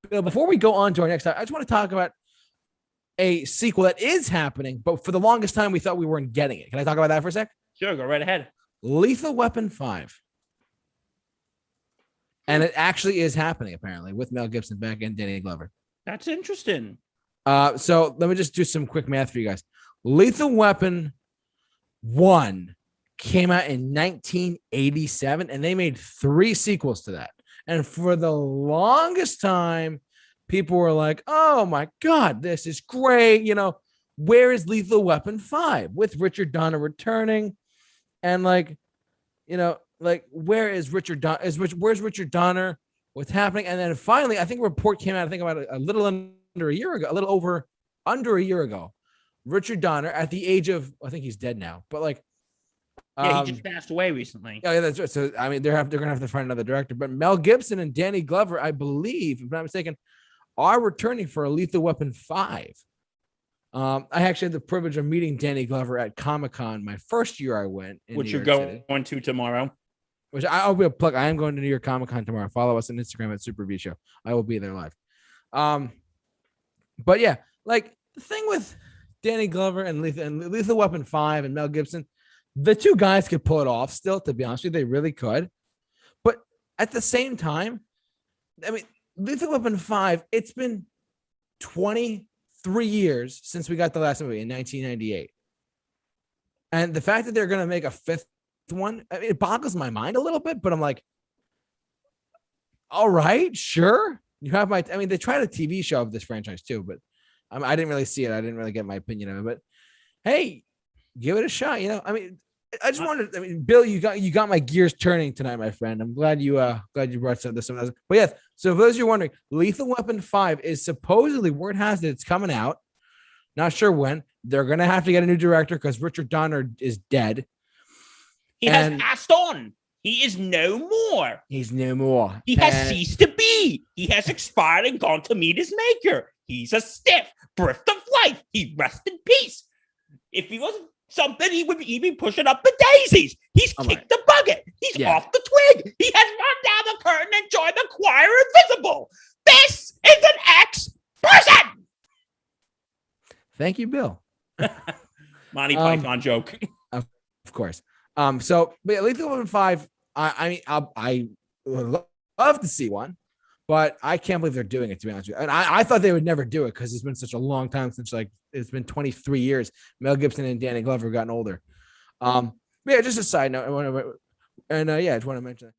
before we go on to our next time, I just want to talk about a sequel that is happening, but for the longest time, we thought we weren't getting it. Can I talk about that for a sec? Sure, go right ahead. Lethal Weapon 5. And it actually is happening, apparently, with Mel Gibson back and Danny Glover. That's interesting. So let me just do some quick math for you guys. Lethal Weapon 1 came out in 1987, and they made 3 sequels to that. And for the longest time, people were like, oh my God, this is great. You know, where is Lethal Weapon 5 with Richard Donner returning? And like, you know, like, where is Richard Donner? Where's Richard Donner? What's happening? And then finally, I think a report came out, I think about a little under a year ago, a little over under a year ago. Richard Donner at the age of, I think he's dead now, but like, yeah, he just passed away recently. Oh, yeah, that's right. So, I mean, they're going to have to find another director. But Mel Gibson and Danny Glover, I believe, if I'm not mistaken, are returning for a Lethal Weapon 5. I actually had the privilege of meeting Danny Glover at Comic-Con my first year I went. Which you're going to tomorrow. Which I'll be a plug. I am going to New York Comic-Con tomorrow. Follow us on Instagram at thesuperreviewshow. I will be there live. But yeah, like the thing with Danny Glover and Lethal Weapon 5 and Mel Gibson, the two guys could pull it off still, to be honest with you. They really could. But at the same time, I mean, Lethal Weapon 5, it's been 23 years since we got the last movie in 1998. And the fact that they're going to make a 5th one, I mean, it boggles my mind a little bit, but I'm like, all right, sure. You have my, I mean, they tried a TV show of this franchise too, but I didn't really see it. I didn't really get my opinion of it, but hey, give it a shot. You know, I mean, I just wanted, I mean, Bill, you got my gears turning tonight, my friend. I'm glad you brought some of this. But yes, so for those of you wondering, Lethal Weapon 5 is supposedly, word has it, it's coming out. Not sure when. They're going to have to get a new director because Richard Donner is dead. He has passed on. He is no more. He's no more. He has ceased to be. He has expired and gone to meet his maker. He's a stiff, breath of life. He rests in peace. If he wasn't something, he'd be pushing up the daisies. He's kicked the bucket. He's off the twig. He has run down the curtain and joined the choir invisible. This is an ex-person. Thank you, Bill. Monty Python joke. Of course. So, but yeah, Lethal Weapon 5, I mean, I would love to see one, but I can't believe they're doing it, to be honest with you. And I thought they would never do it because it's been such a long time since, like, it's been 23 years. Mel Gibson and Danny Glover have gotten older. But yeah, just a side note. I just want to mention that.